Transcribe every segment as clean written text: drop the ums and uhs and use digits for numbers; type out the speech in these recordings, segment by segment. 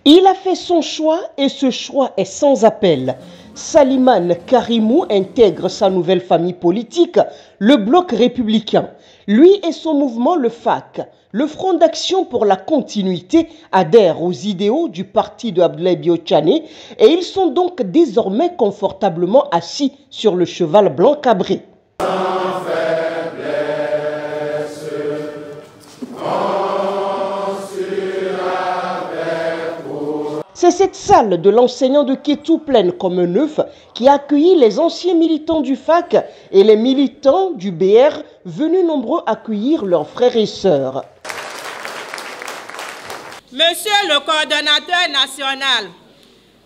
Il a fait son choix et ce choix est sans appel. Salimane Karimou intègre sa nouvelle famille politique, le Bloc républicain. Lui et son mouvement, le FAC, le Front d'action pour la continuité, adhèrent aux idéaux du parti de Abdoulaye Bio-Tchane et ils sont donc désormais confortablement assis sur le cheval blanc cabré. C'est cette salle de l'enseignant de Kétou, pleine comme un œuf, qui a accueilli les anciens militants du FAC et les militants du BR, venus nombreux accueillir leurs frères et sœurs. Monsieur le coordonnateur national,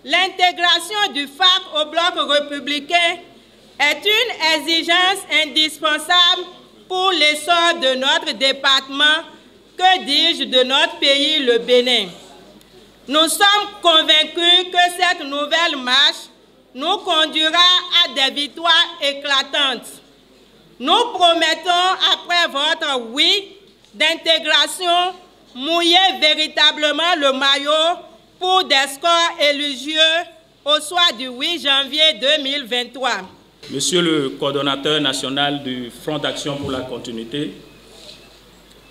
l'intégration du FAC au Bloc républicain est une exigence indispensable pour l'essor de notre département, que dis-je, de notre pays, le Bénin. Nous sommes convaincus que cette nouvelle marche nous conduira à des victoires éclatantes. Nous promettons, après votre oui d'intégration, mouiller véritablement le maillot pour des scores élogieux au soir du 8 janvier 2023. Monsieur le coordonnateur national du Front d'action pour la continuité,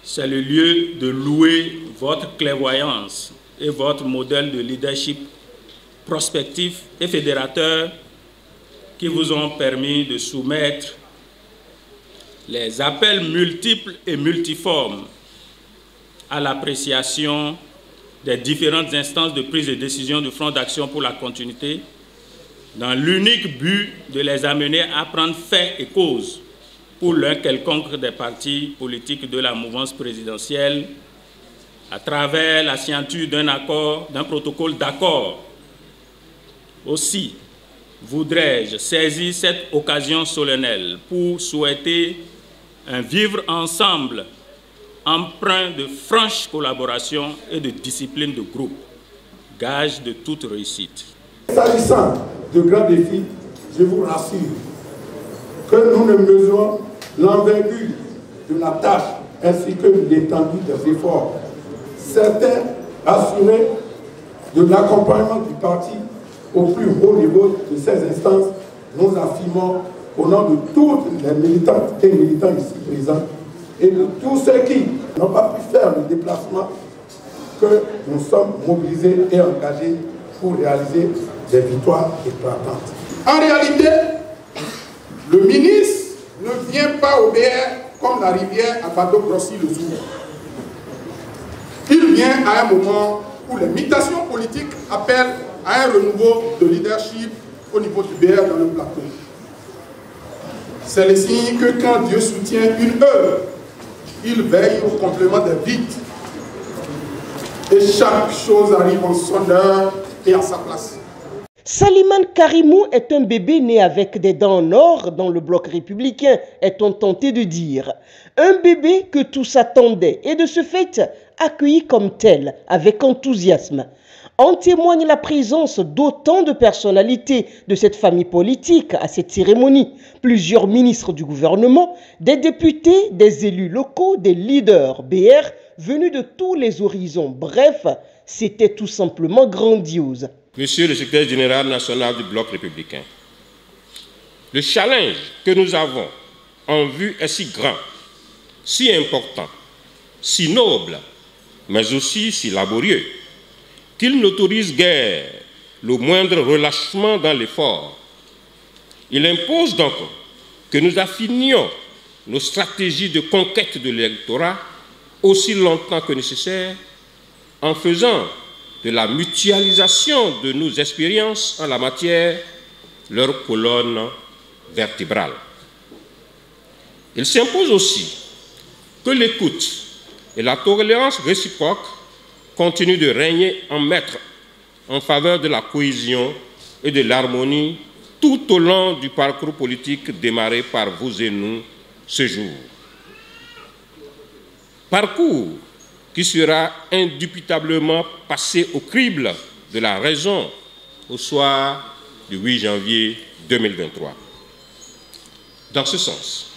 c'est le lieu de louer votre clairvoyance et votre modèle de leadership prospectif et fédérateur qui vous ont permis de soumettre les appels multiples et multiformes à l'appréciation des différentes instances de prise de décision du Front d'action pour la continuité dans l'unique but de les amener à prendre fait et cause pour l'un quelconque des partis politiques de la mouvance présidentielle à travers la signature d'un protocole d'accord. Aussi, voudrais-je saisir cette occasion solennelle pour souhaiter un vivre ensemble empreint de franche collaboration et de discipline de groupe, gage de toute réussite. S'agissant de grands défis, je vous rassure que nous ne mesurons l'envergure de la tâche ainsi que l'étendue des efforts. Certains assurés de l'accompagnement du parti au plus haut niveau de ces instances, nous affirmons au nom de toutes les militantes et militants ici présents et de tous ceux qui n'ont pas pu faire le déplacement que nous sommes mobilisés et engagés pour réaliser des victoires éclatantes. En réalité, le ministre ne vient pas au BR comme la rivière à bateau grossit le jour. Il vient à un moment où les mutations politiques appellent à un renouveau de leadership au niveau du BR dans le plateau. C'est le signe que quand Dieu soutient une œuvre, il veille au complément des vides. Et chaque chose arrive en son heure et à sa place. Salimane Karimou est un bébé né avec des dents en or dans le Bloc républicain, est-on tenté de dire. Un bébé que tous attendaient et de ce fait accueilli comme tel, avec enthousiasme. En témoigne la présence d'autant de personnalités de cette famille politique à cette cérémonie. Plusieurs ministres du gouvernement, des députés, des élus locaux, des leaders BR venus de tous les horizons. Bref, c'était tout simplement grandiose. Monsieur le secrétaire général national du Bloc républicain, le challenge que nous avons en vue est si grand, si important, si noble, mais aussi si laborieux, qu'il n'autorise guère le moindre relâchement dans l'effort. Il impose donc que nous affinions nos stratégies de conquête de l'électorat aussi longtemps que nécessaire, en faisant de la mutualisation de nos expériences en la matière leur colonne vertébrale. Il s'impose aussi que l'écoute et la tolérance réciproque continuent de régner en maître en faveur de la cohésion et de l'harmonie tout au long du parcours politique démarré par vous et nous ce jour. parcours qui sera indubitablement passé au crible de la raison au soir du 8 janvier 2023. Dans ce sens,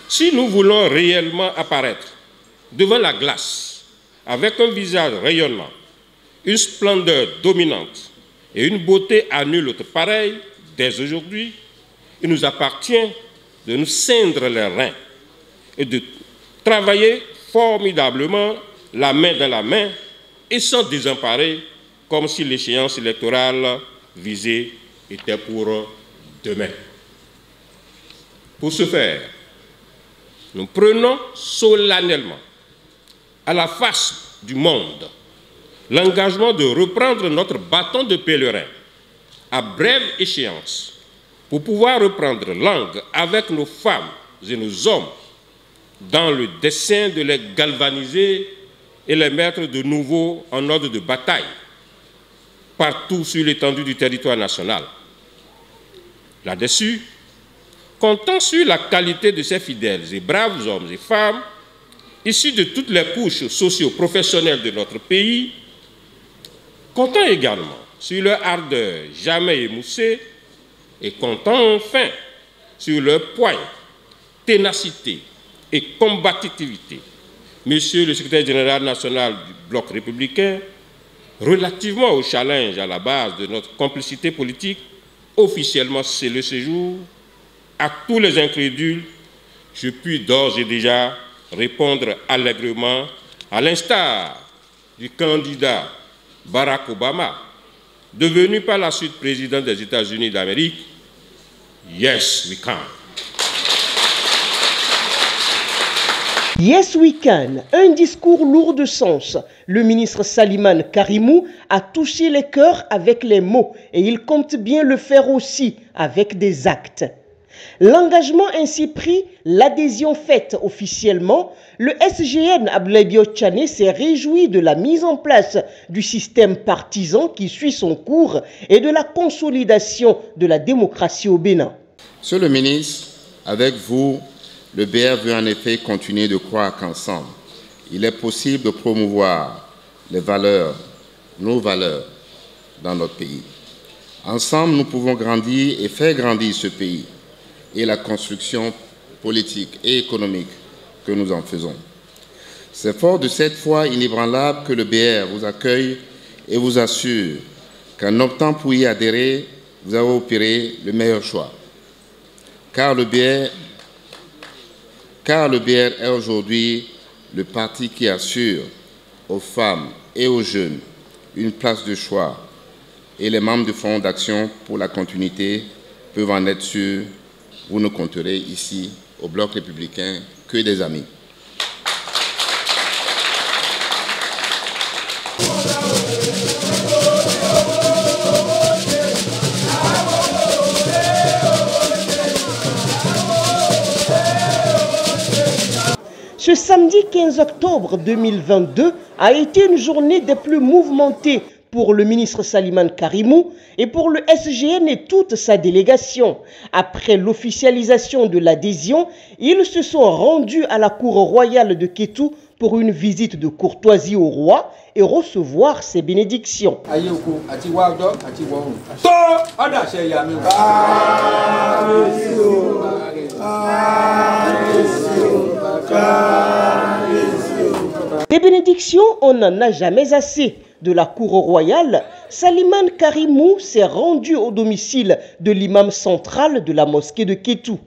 si nous voulons réellement apparaître devant la glace avec un visage rayonnant, une splendeur dominante et une beauté à nul autre pareille, dès aujourd'hui, il nous appartient de nous ceindre les reins et de travailler formidablement la main dans la main et sans désemparer, comme si l'échéance électorale visée était pour demain. Pour ce faire, nous prenons solennellement, à la face du monde, l'engagement de reprendre notre bâton de pèlerin à brève échéance pour pouvoir reprendre langue avec nos femmes et nos hommes dans le dessein de les galvaniser et les mettre de nouveau en ordre de bataille partout sur l'étendue du territoire national. Là-dessus, comptant sur la qualité de ces fidèles et braves hommes et femmes, issus de toutes les couches socio-professionnelles de notre pays, comptant également sur leur ardeur jamais émoussée et comptant enfin sur leur poigne, ténacité et combativité, Monsieur le secrétaire général national du Bloc républicain, relativement au challenge à la base de notre complicité politique, officiellement scellé ce jour, à tous les incrédules, je puis d'ores et déjà répondre allègrement, à l'instar du candidat Barack Obama, devenu par la suite président des États-Unis d'Amérique, yes, we can. Yes we can, un discours lourd de sens. Le ministre Salimane Karimou a touché les cœurs avec les mots et il compte bien le faire aussi avec des actes. L'engagement ainsi pris, l'adhésion faite officiellement, le SGN Abdoulaye Biotchane s'est réjoui de la mise en place du système partisan qui suit son cours et de la consolidation de la démocratie au Bénin. Monsieur le ministre, avec vous, le BR veut en effet continuer de croire qu'ensemble, il est possible de promouvoir les valeurs, nos valeurs, dans notre pays. Ensemble, nous pouvons grandir et faire grandir ce pays et la construction politique et économique que nous en faisons. C'est fort de cette foi inébranlable que le BR vous accueille et vous assure qu'en optant pour y adhérer, vous avez opéré le meilleur choix. Car le BR est aujourd'hui le parti qui assure aux femmes et aux jeunes une place de choix et les membres du Front d'action pour la continuité peuvent en être sûrs. Vous ne compterez ici, au Bloc républicain, que des amis. Ce samedi 15 octobre 2022 a été une journée des plus mouvementées pour le ministre Salimane Karimou et pour le SGN et toute sa délégation. Après l'officialisation de l'adhésion, ils se sont rendus à la cour royale de Kétou pour une visite de courtoisie au roi et recevoir ses bénédictions. Des bénédictions, on n'en a jamais assez. De la cour royale, Salimane Karimou s'est rendu au domicile de l'imam central de la mosquée de Kétou.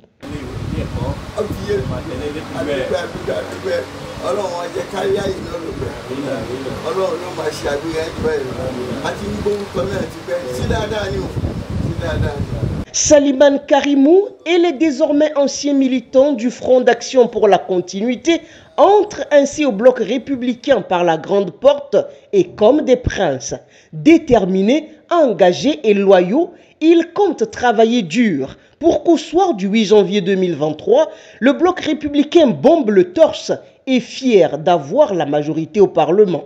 Salimane Karimou et les désormais anciens militants du Front d'action pour la continuité entrent ainsi au Bloc républicain par la grande porte et comme des princes. Déterminés, engagés et loyaux, ils comptent travailler dur pour qu'au soir du 8 janvier 2023, le Bloc républicain bombe le torse et fier d'avoir la majorité au Parlement.